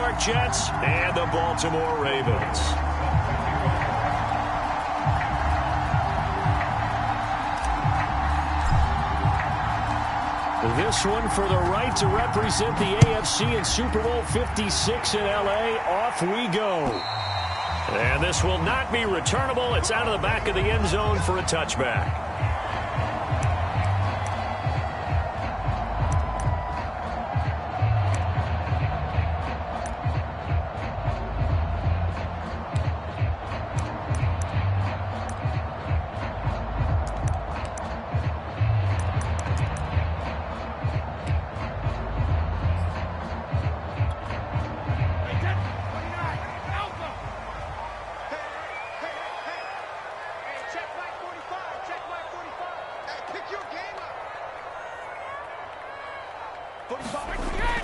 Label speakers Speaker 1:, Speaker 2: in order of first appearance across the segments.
Speaker 1: York Jets and the Baltimore Ravens. This one for the right to represent the AFC in Super Bowl 56 in L.A. Off we go. And this will not be returnable. It's out of the back of the end zone for a touchback.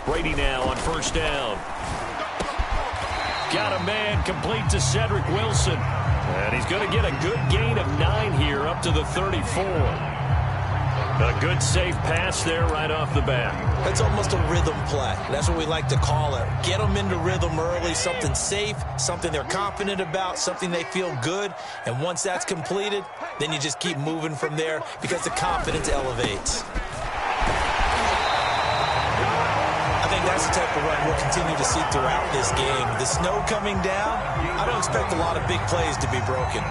Speaker 1: Brady now on first down. Got a man complete to Cedric Wilson. And he's going to get a good gain of 9 here up to the 34. A good safe pass there right off the bat.
Speaker 2: It's almost a rhythm play. That's what we like to call it. Get them into rhythm early, something safe, something they're confident about, something they feel good. And once that's completed, then you just keep moving from there because the confidence elevates. I think that's the type of run we'll continue to see throughout this game. The snow coming down, I don't expect a lot of big plays to be broken.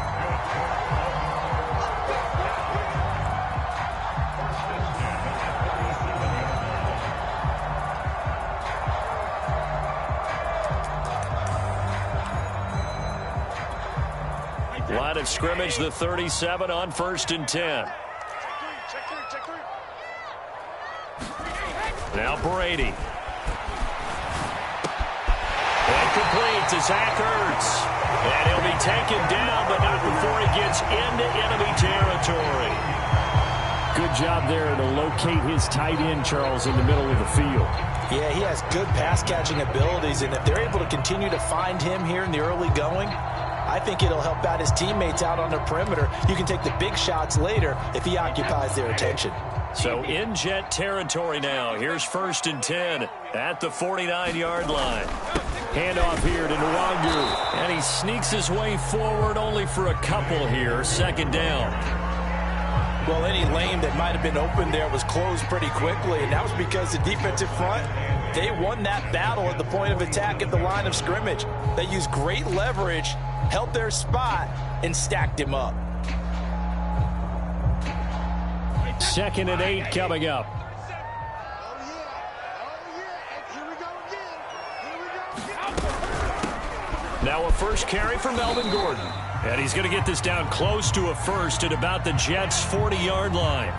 Speaker 1: Line of scrimmage, the 37 on 1st and 10. Now Brady. Incomplete to Zach Ertz. And he'll be taken down, but not before he gets into enemy territory.
Speaker 3: Good job there to locate his tight end, Charles, in the middle of the field.
Speaker 2: Yeah, he has good pass-catching abilities, and if they're able to continue to find him here in the early going, I think it'll help out his teammates out on the perimeter. You can take the big shots later if he occupies their attention.
Speaker 1: So in Jet territory now. Here's 1st and 10 at the 49-yard line. Handoff here to Nwangu. And he sneaks his way forward only for a couple here. 2nd down.
Speaker 2: Well, any lane that might have been open there was closed pretty quickly, and that was because the defensive front, they won that battle at the point of attack at the line of scrimmage. They used great leverage, held their spot, and stacked him up.
Speaker 1: 2nd and 8 coming up. Now a first carry for Melvin Gordon. And he's going to get this down close to a first at about the Jets' 40-yard line.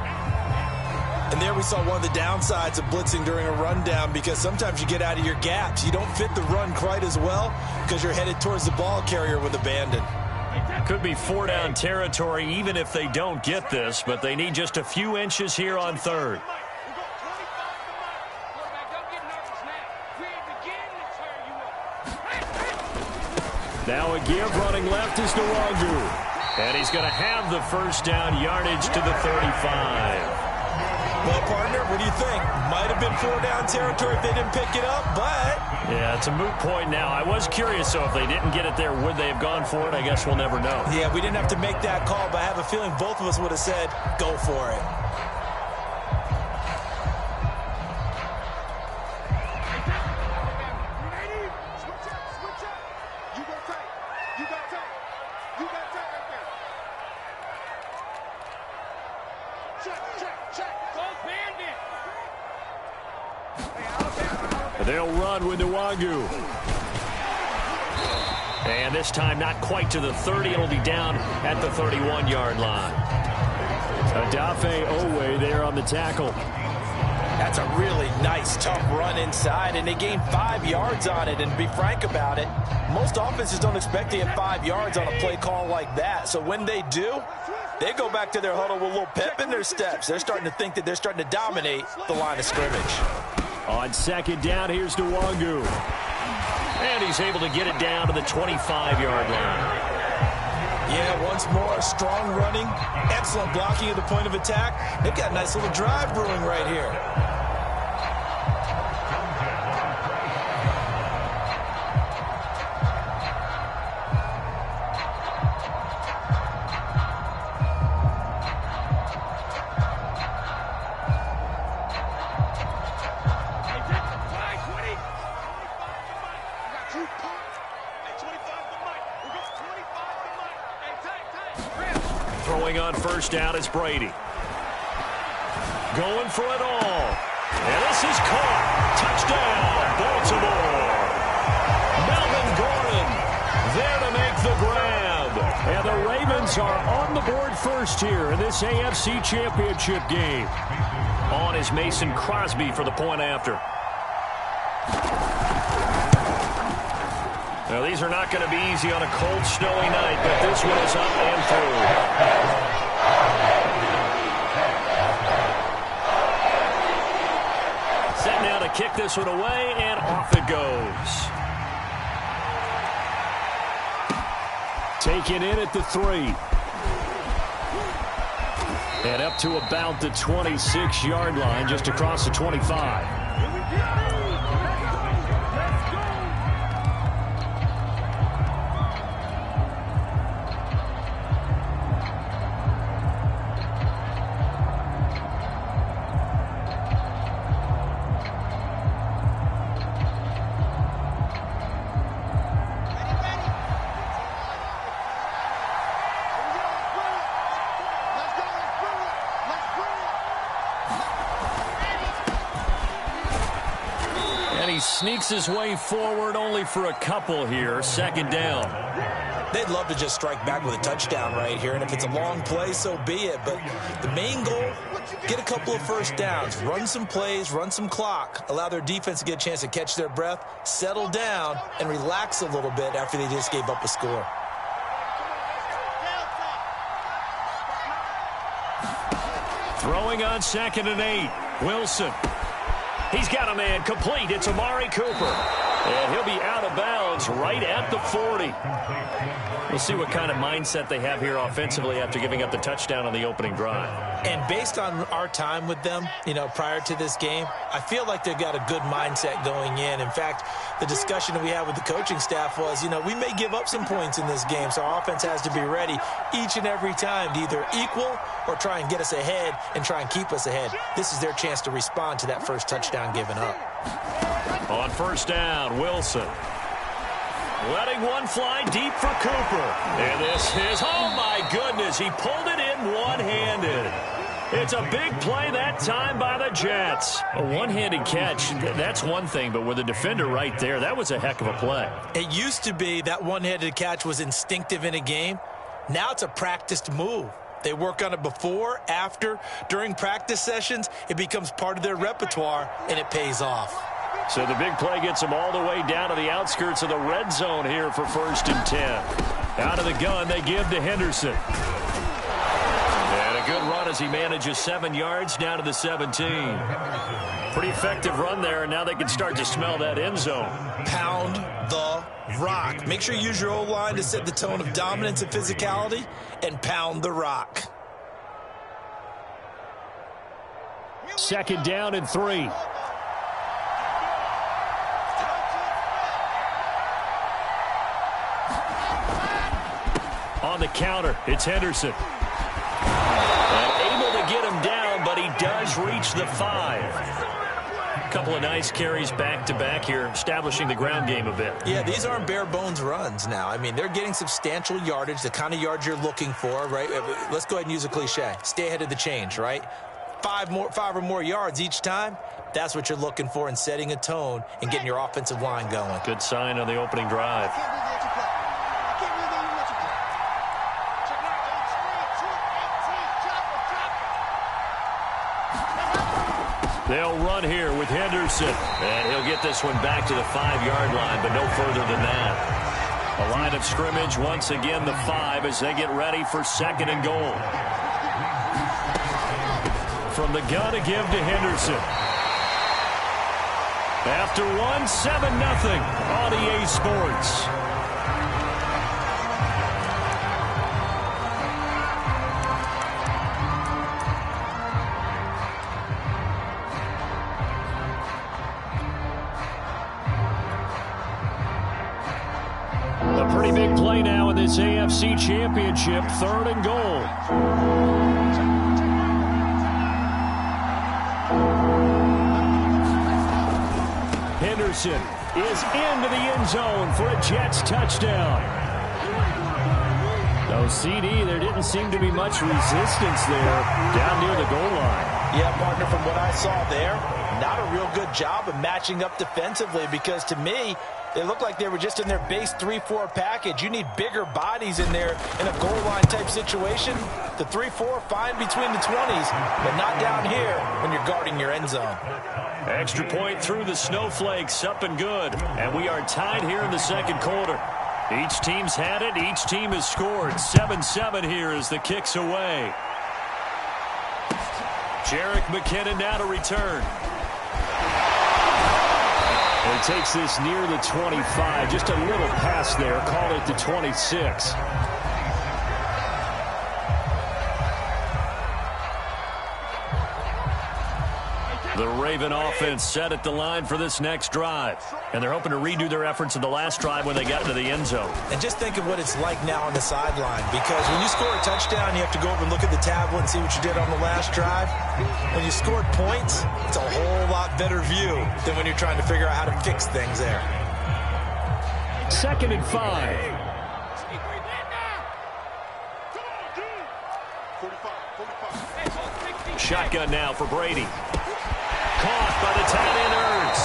Speaker 2: And there we saw one of the downsides of blitzing during a rundown, because sometimes you get out of your gaps. You don't fit the run quite as well because you're headed towards the ball carrier with abandon.
Speaker 1: Could be 4-down territory even if they don't get this, but they need just a few inches here on 3rd. Now a give running left is Nwangu. And he's going to have the first down yardage to the 35.
Speaker 2: Well, partner, what do you think? Might have been 4-down territory if they didn't pick it up, but...
Speaker 1: Yeah, it's a moot point now. I was curious, so if they didn't get it there, would they have gone for it? I guess we'll never know.
Speaker 2: Yeah, we didn't have to make that call, but I have a feeling both of us would have said, go for it.
Speaker 1: They'll run with Nwangu. And this time not quite to the 30. It'll be down at the 31-yard line. Adafe Owe there on the tackle.
Speaker 2: That's a really nice, tough run inside, and they gained 5 yards on it. And to be frank about it, most offenses don't expect to get 5 yards on a play call like that. So when they do, they go back to their huddle with a little pep in their steps. They're starting to think that they're starting to dominate the line of scrimmage.
Speaker 1: On 2nd down, here's Nwangu. And he's able to get it down to the 25-yard line.
Speaker 2: Yeah, once more, strong running, excellent blocking at the point of attack. They've got a nice little drive brewing right here.
Speaker 1: Throwing on first down is Brady. Going for it all. And this is caught. Touchdown, Baltimore. Melvin Gordon there to make the grab. And the Ravens are on the board first here in this AFC Championship game. On is Mason Crosby for the point after. Now, these are not going to be easy on a cold, snowy night, but this one is up and through. Set now to kick this one away, and off it goes.
Speaker 3: Taken in at the 3. And up to about the 26-yard line, just across the 25.
Speaker 1: Sneaks his way forward only for a couple here. Second down.
Speaker 2: They'd love to just strike back with a touchdown right here, and if it's a long play, so be it. But the main goal, get a couple of first downs, run some plays, run some clock, allow their defense to get a chance to catch their breath, settle down, and relax a little bit after they just gave up a score.
Speaker 1: Throwing on 2nd and 8. Wilson. He's got a man complete. It's Amari Cooper. And he'll be out of bounds right at the 40. We'll see what kind of mindset they have here offensively after giving up the touchdown on the opening drive.
Speaker 2: And based on our time with them, prior to this game, I feel like they've got a good mindset going in. In fact, the discussion that we had with the coaching staff was, we may give up some points in this game, so our offense has to be ready each and every time to either equal or try and get us ahead and try and keep us ahead. This is their chance to respond to that first touchdown given up.
Speaker 1: On first down, Wilson. Letting one fly deep for Cooper. And this is, oh my goodness, he pulled it in one-handed. It's a big play that time by the Jets. A one-handed catch, that's one thing, but with a defender right there, that was a heck of a play.
Speaker 2: It used to be that one-handed catch was instinctive in a game. Now it's a practiced move. They work on it before, after, during practice sessions. It becomes part of their repertoire, and it pays off.
Speaker 1: So the big play gets them all the way down to the outskirts of the red zone here for 1st and 10. Out of the gun, they give to Henderson. And a good run as he manages 7 yards down to the 17. Pretty effective run there, and now they can start to smell that end zone.
Speaker 2: Pound the rock. Make sure you use your O-line to set the tone of dominance and physicality, and pound the rock.
Speaker 3: 2nd down and 3.
Speaker 1: On the counter, it's Henderson. And able to get him down, but he does reach the 5. A couple of nice carries back-to-back here, establishing the ground game a bit.
Speaker 2: Yeah, these aren't bare-bones runs now. I mean, they're getting substantial yardage, the kind of yards you're looking for, right? Let's go ahead and use a cliche. Stay ahead of the change, right? 5 or more yards each time. That's what you're looking for in setting a tone and getting your offensive line going.
Speaker 1: Good sign on the opening drive. They'll run here with Henderson. And he'll get this one back to the 5-yard line, but no further than that. A line of scrimmage, once again the 5 as they get ready for 2nd and goal. From the gun to give to Henderson. After 1, 7-0 on EA Sports. Pretty big play now in this AFC Championship. 3rd and goal. Henderson
Speaker 3: is into the end zone for a Jets touchdown. No CD, there didn't seem to be much resistance there down near the goal line.
Speaker 2: Yeah, partner, from what I saw there, not a real good job of matching up defensively, because to me, they looked like they were just in their base 3-4 package. You need bigger bodies in there in a goal line type situation. The 3-4, fine between the 20s, but not down here when you're guarding your end zone.
Speaker 1: Extra point through the snowflakes, up and good. And we are tied here in the second quarter. Each team's had it. Each team has scored. 7-7 here as the kick's away. Jerick McKinnon now to return.
Speaker 3: And it takes this near the 25. Just a little pass there. Call it the 26.
Speaker 1: The Raven offense set at the line for this next drive. And they're hoping to redo their efforts in the last drive when they got into the end zone.
Speaker 2: And just think of what it's like now on the sideline, because when you score a touchdown, you have to go over and look at the tablet and see what you did on the last drive. When you scored points, it's a whole lot better view than when you're trying to figure out how to fix things there.
Speaker 3: 2nd and 5.
Speaker 1: Shotgun now for Brady. Caught by the tight end Ertz.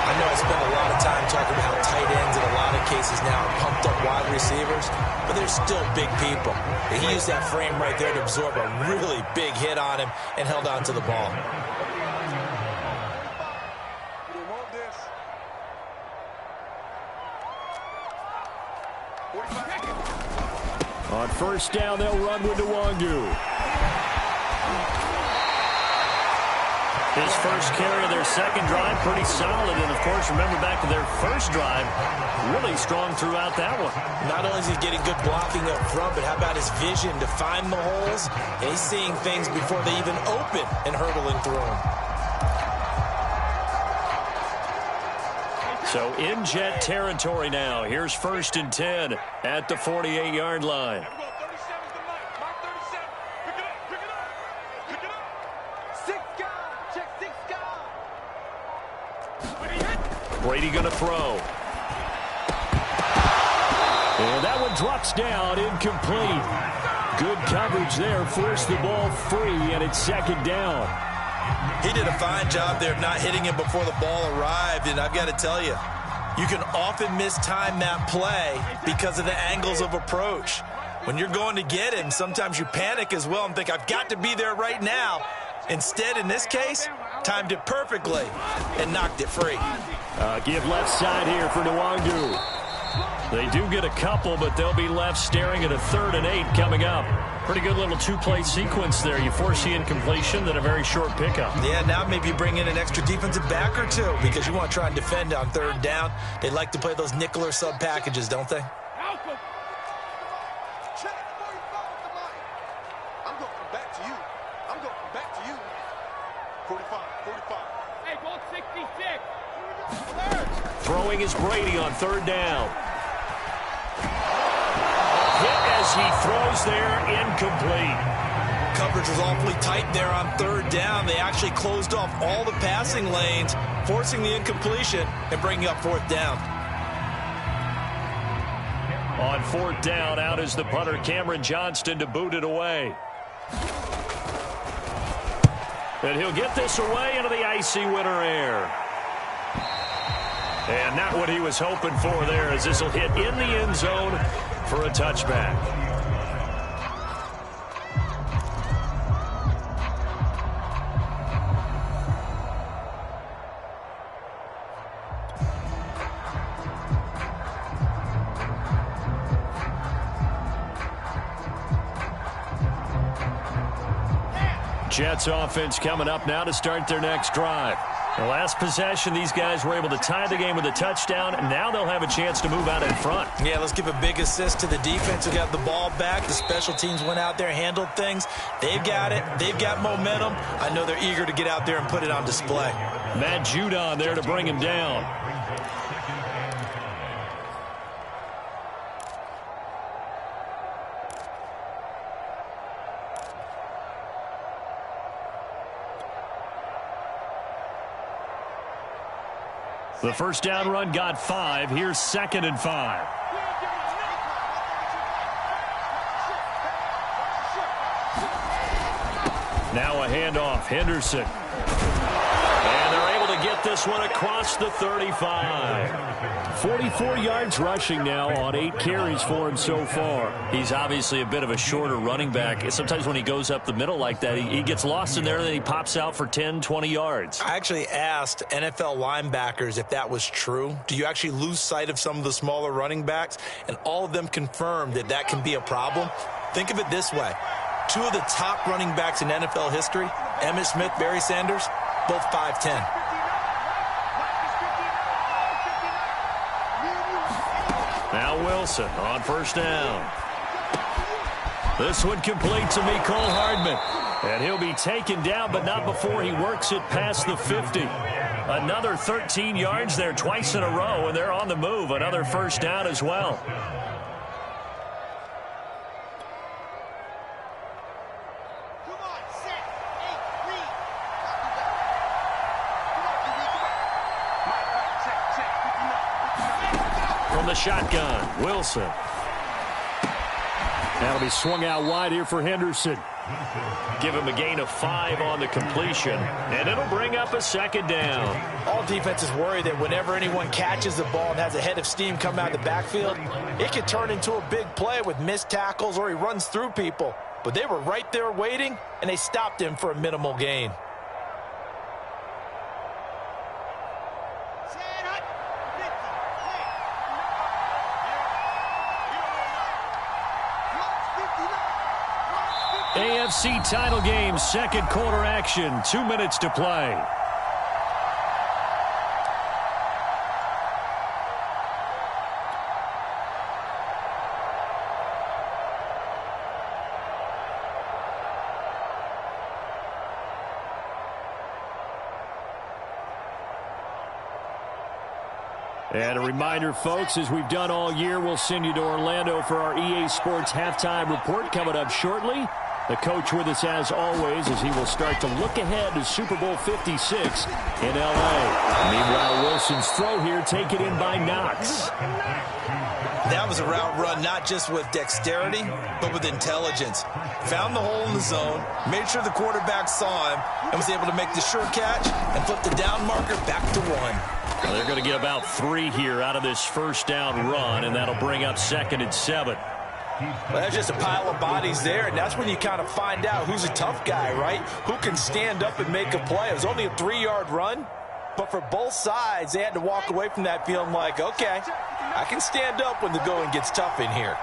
Speaker 2: I know I spend a lot of time talking about how tight ends in a lot of cases now are pumped up wide receivers, but they're still big people. And he used that frame right there to absorb a really big hit on him and held on to the ball.
Speaker 3: On first down, they'll run with Nwangu.
Speaker 1: His first carry of their second drive, pretty solid. And, of course, remember back to their first drive, really strong throughout that one.
Speaker 2: Not only is he getting good blocking up front, but how about his vision to find the holes? And he's seeing things before they even open and hurdling through them.
Speaker 1: So in Jet territory now. Here's 1st and 10 at the 48-yard line. Brady going to throw.
Speaker 3: And that one drops down, incomplete. Good coverage there, forced the ball free, and it's 2nd down.
Speaker 2: He did a fine job there of not hitting him before the ball arrived, and I've got to tell you, you can often mistime that play because of the angles of approach. When you're going to get him, sometimes you panic as well and think, I've got to be there right now. Instead, in this case, timed it perfectly and knocked it free.
Speaker 3: Give left side here for Nwangu.
Speaker 1: They do get a couple, but they'll be left staring at a 3rd and 8 coming up. Pretty good little two-play sequence there. You force the incompletion, then a very short pickup.
Speaker 2: Yeah, now maybe bring in an extra defensive back or two because you want to try and defend on 3rd down. They like to play those nickel or sub packages, don't they?
Speaker 1: Throwing is Brady on 3rd down. Hit as he throws there, incomplete.
Speaker 2: Coverage was awfully tight there on 3rd down. They actually closed off all the passing lanes, forcing the incompletion and bringing up 4th down.
Speaker 1: On 4th down, out is the punter, Cameron Johnston, to boot it away. And he'll get this away into the icy winter air. And not what he was hoping for there, as this will hit in the end zone for a touchback. Jets offense coming up now to start their next drive. The last possession, these guys were able to tie the game with a touchdown, and now they'll have a chance to move out in front.
Speaker 2: Yeah, let's give a big assist to the defense who got the ball back. The special teams went out there, handled things. They've got it. They've got momentum. I know they're eager to get out there and put it on display.
Speaker 1: Matt Judon there to bring him down. The first down run got 5. Here's 2nd and 5. Now a handoff. Henderson. And they're able to get this one across the 35. 44 yards rushing now on 8 carries for him so far. He's obviously a bit of a shorter running back. Sometimes when he goes up the middle like that, he gets lost in there, and then he pops out for 10, 20 yards.
Speaker 2: I actually asked NFL linebackers if that was true. Do you actually lose sight of some of the smaller running backs? And all of them confirmed that that can be a problem. Think of it this way. 2 of the top running backs in NFL history, Emmitt Smith, Barry Sanders, both 5'10".
Speaker 1: Now Wilson on first down. This one complete to Mecole Hardman. And he'll be taken down, but not before he works it past the 50. Another 13 yards there twice in a row, and they're on the move. Another first down as well. The shotgun, Wilson. That'll be swung out wide here for Henderson. Give him a gain of 5 on the completion, and it'll bring up a 2nd down.
Speaker 2: All defenses worry that whenever anyone catches the ball and has a head of steam come out of the backfield, it could turn into a big play with missed tackles or he runs through people. But they were right there waiting, and they stopped him for a minimal gain.
Speaker 1: AFC title game, second quarter action, 2 minutes to play. And a reminder, folks, as we've done all year, we'll send you to Orlando for our EA Sports halftime report coming up shortly. The coach with us as always as he will start to look ahead to Super Bowl 56 in L.A. Meanwhile, Wilson's throw here taken in by Knox.
Speaker 2: That was a route run not just with dexterity, but with intelligence. Found the hole in the zone, made sure the quarterback saw him, and was able to make the sure catch and flip the down marker back to 1.
Speaker 1: Well, they're going to get about 3 here out of this first down run, and that'll bring up 2nd and 7.
Speaker 2: Well, that's just a pile of bodies there, and that's when you kind of find out who's a tough guy, right? Who can stand up and make a play. It was only a 3-yard run, but for both sides, they had to walk away from that feeling like, okay, I can stand up when the going gets tough in here.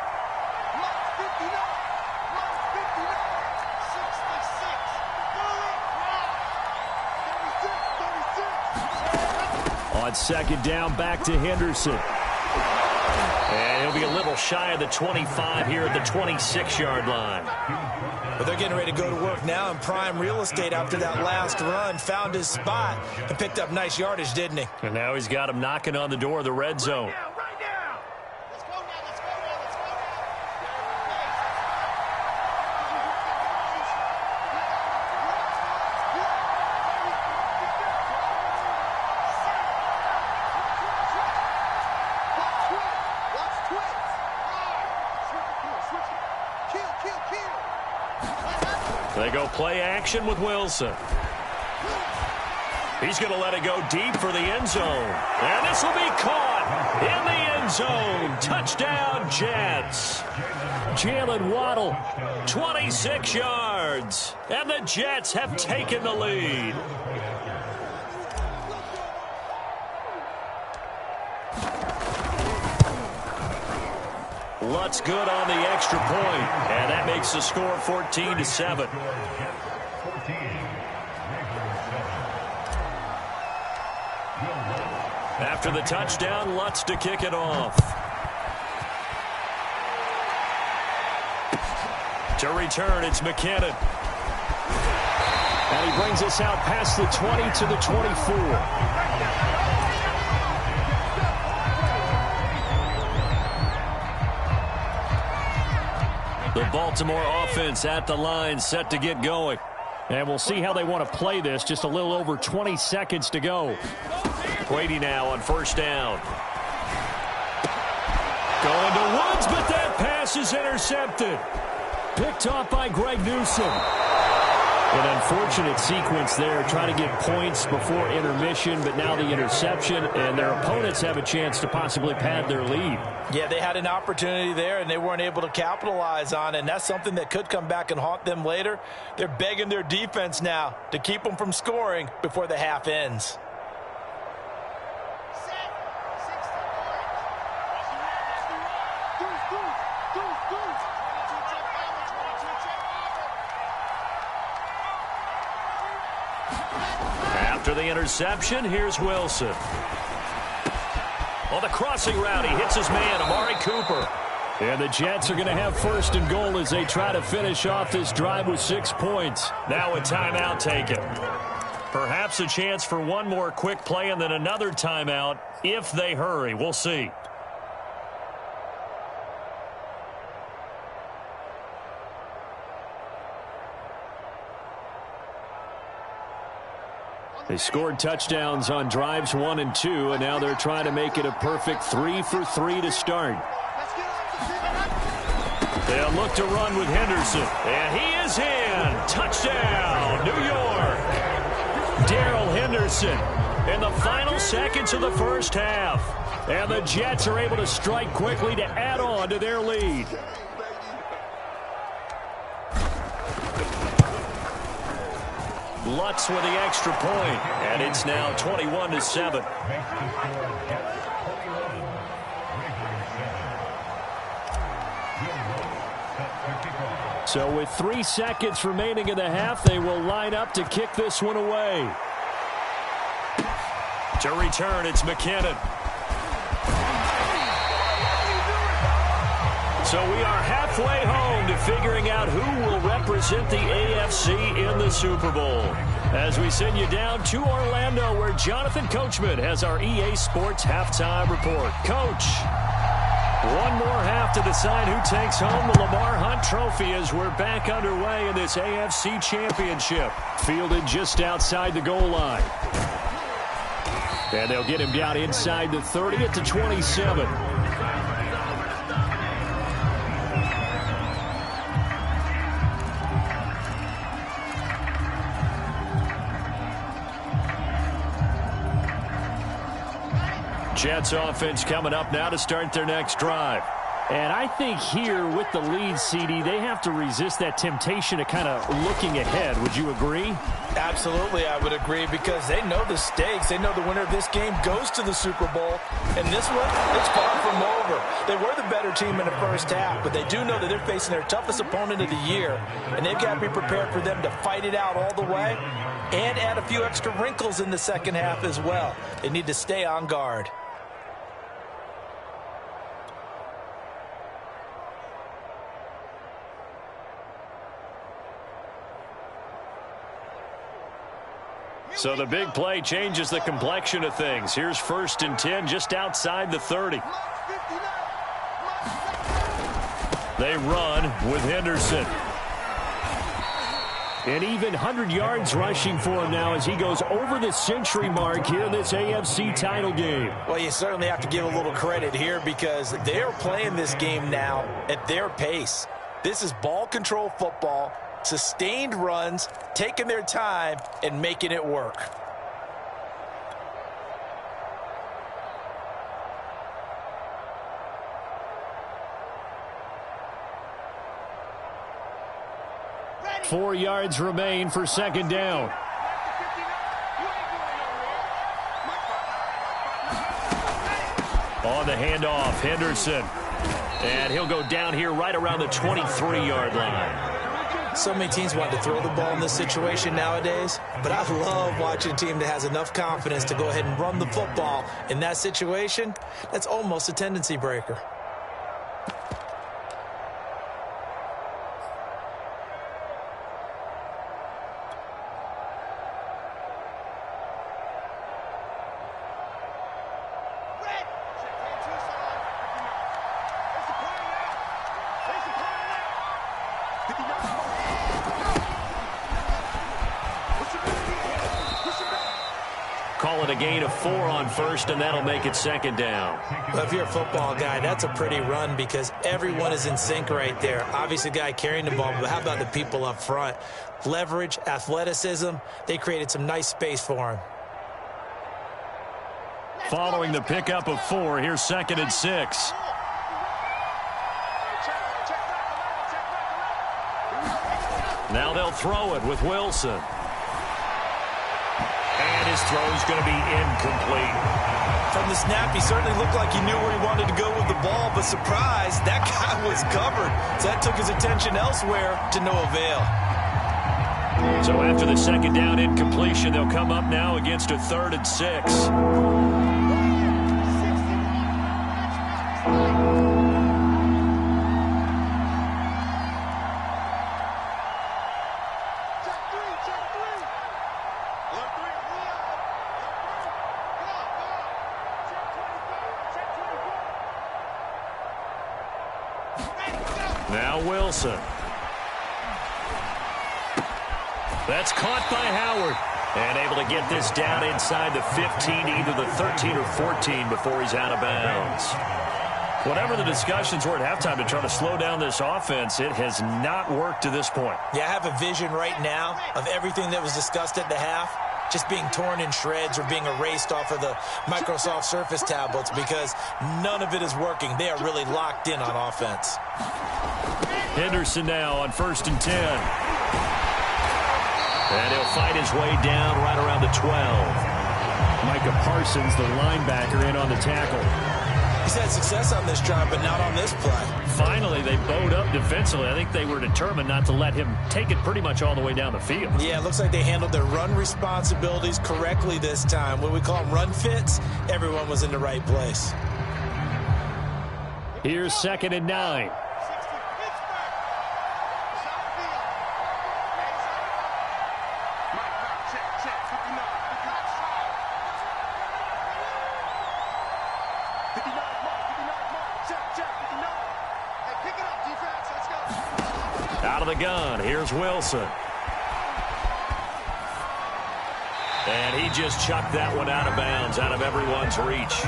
Speaker 1: On 2nd down, back to Henderson. And he'll be a little shy of the 25 here at the 26-yard line.
Speaker 2: But they're getting ready to go to work now in prime real estate after that last run. Found his spot and picked up nice yardage, didn't he?
Speaker 1: And now he's got him knocking on the door of the red zone. They go play action with Wilson. He's going to let it go deep for the end zone. And this will be caught in the end zone. Touchdown, Jets. Jalen Waddle, 26 yards. And the Jets have taken the lead. Lutz good on the extra point, and that makes the score 14-7. After the touchdown, Lutz to kick it off. To return, it's McKinnon. And he brings us out past the 20 to the 24. The Baltimore offense at the line, set to get going. And we'll see how they want to play this. Just a little over 20 seconds to go. Brady now on first down. Going to Woods, but that pass is intercepted. Picked off by Greg Newsom. An unfortunate sequence there, trying to get points before intermission, but now the interception, and their opponents have a chance to possibly pad their lead.
Speaker 2: Yeah, they had an opportunity there, and they weren't able to capitalize on it, and that's something that could come back and haunt them later. They're begging their defense now to keep them from scoring before the half ends.
Speaker 1: After the interception, here's Wilson. On the crossing route, he hits his man, Amari Cooper. And the Jets are going to have first and goal as they try to finish off this drive with 6 points. Now a timeout taken. Perhaps a chance for one more quick play and then another timeout if they hurry. We'll see. They scored touchdowns on drives 1 and 2, and now they're trying to make it a perfect 3 for 3 to start. They'll look to run with Henderson, and he is in. Touchdown, New York. Darrell Henderson in the final seconds of the first half. And the Jets are able to strike quickly to add on to their lead. Lutz with the extra point, and it's now 21-7. So with 3 seconds remaining in the half, they will line up to kick this one away. To return, it's McKinnon. So we are halfway home to figuring out who will represent the AFC in the Super Bowl. As we send you down to Orlando, where Jonathan Coachman has our EA Sports halftime report. Coach, one more half to decide who takes home the Lamar Hunt Trophy as we're back underway in this AFC Championship. Fielded just outside the goal line. And they'll get him down inside the 30 at the 27. Jets offense coming up now to start their next drive.
Speaker 3: And I think here with the lead, CD, they have to resist that temptation of kind of looking ahead. Would you agree?
Speaker 2: Absolutely, I would agree, because they know the stakes. They know the winner of this game goes to the Super Bowl. And this one, it's far from over. They were the better team in the first half, but they do know that they're facing their toughest opponent of the year. And they've got to be prepared for them to fight it out all the way and add a few extra wrinkles in the second half as well. They need to stay on guard.
Speaker 1: So the big play changes the complexion of things. Here's 1st and 10 just outside the 30. They run with Henderson.
Speaker 3: And even 100 yards rushing for him now as he goes over the century mark here in this AFC title game.
Speaker 2: Well, you certainly have to give a little credit here because they're playing this game now at their pace. This is ball control football. Sustained runs, taking their time, and making it work.
Speaker 3: Ready. 4 yards remain for second down.
Speaker 1: On the handoff, Henderson. And he'll go down here right around the 23-yard line.
Speaker 2: So many teams want to throw the ball in this situation nowadays, but I love watching a team that has enough confidence to go ahead and run the football. In that situation, that's almost a tendency breaker.
Speaker 1: a gain of 4 on first, and that'll make it second down.
Speaker 2: Well, if you're a football guy, that's a pretty run because everyone is in sync right there. Obviously, the guy carrying the ball, but how about the people up front? Leverage, athleticism, they created some nice space for him.
Speaker 1: Following the pickup of 4, here's 2nd and 6. Now they'll throw it with Wilson. And his throw's going to be incomplete.
Speaker 2: From the snap, he certainly looked like he knew where he wanted to go with the ball, but surprise, that guy was covered. So that took his attention elsewhere to no avail.
Speaker 1: So after the 2nd down incompletion, they'll come up now against a 3rd and 6. Now Wilson. That's caught by Howard. And able to get this down inside the 15, either the 13 or 14 before he's out of bounds. Whatever the discussions were at halftime to try to slow down this offense, it has not worked to this point.
Speaker 2: Yeah, I have a vision right now of everything that was discussed at the half just being torn in shreds or being erased off of the Microsoft Surface tablets because none of it is working. They are really locked in on offense.
Speaker 1: Henderson now on 1st and 10. And he'll fight his way down right around the 12.
Speaker 3: Micah Parsons, the linebacker, in on the tackle.
Speaker 2: He's had success on this drive, but not on this play.
Speaker 1: Finally, they bowed up defensively. I think they were determined not to let him take it pretty much all the way down the field.
Speaker 2: Yeah, it looks like they handled their run responsibilities correctly this time. What we call them run fits, everyone was in the right place.
Speaker 3: Here's 2nd and 9. Out of the gun, here's Wilson.
Speaker 1: And he just chucked that one out of bounds, out of everyone's reach.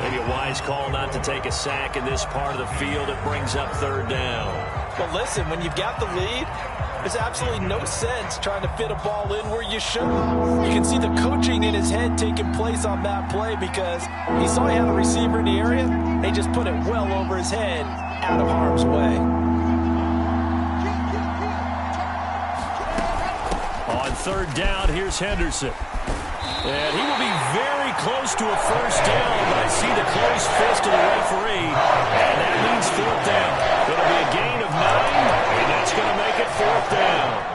Speaker 1: Maybe a wise call not to take a sack in this part of the field. It brings up 3rd down.
Speaker 2: Well, listen, when you've got the lead, there's absolutely no sense trying to fit a ball in where you shouldn't. You can see the coaching in his head taking place on that play because he saw he had a receiver in the area. They just put it well over his head, out of harm's way.
Speaker 1: On 3rd down, here's Henderson. And he will be very close to a 1st down, but I see the closed fist of the referee. And that means 4th down. It'll be a gain of 9, and that's going to make it 4th down.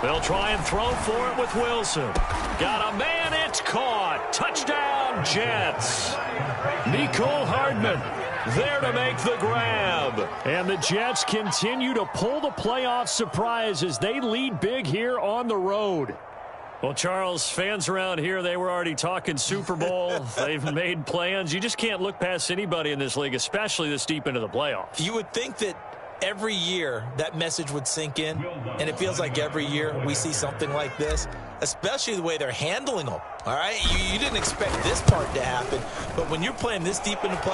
Speaker 1: They'll try and throw for it with Wilson. Got a man, it's caught. Touchdown, Jets. Mecole Hardman there to make the grab.
Speaker 3: And the Jets continue to pull the playoff surprise as they lead big here on the road.
Speaker 1: Well, Charles, fans around here, they were already talking Super Bowl. They've made plans. You just can't look past anybody in this league, especially this deep into the playoffs.
Speaker 2: You would think that every year that message would sink in, and it feels like every year we see something like this, especially the way they're handling them. All right, you didn't expect this part to happen, but when you're playing this deep into play,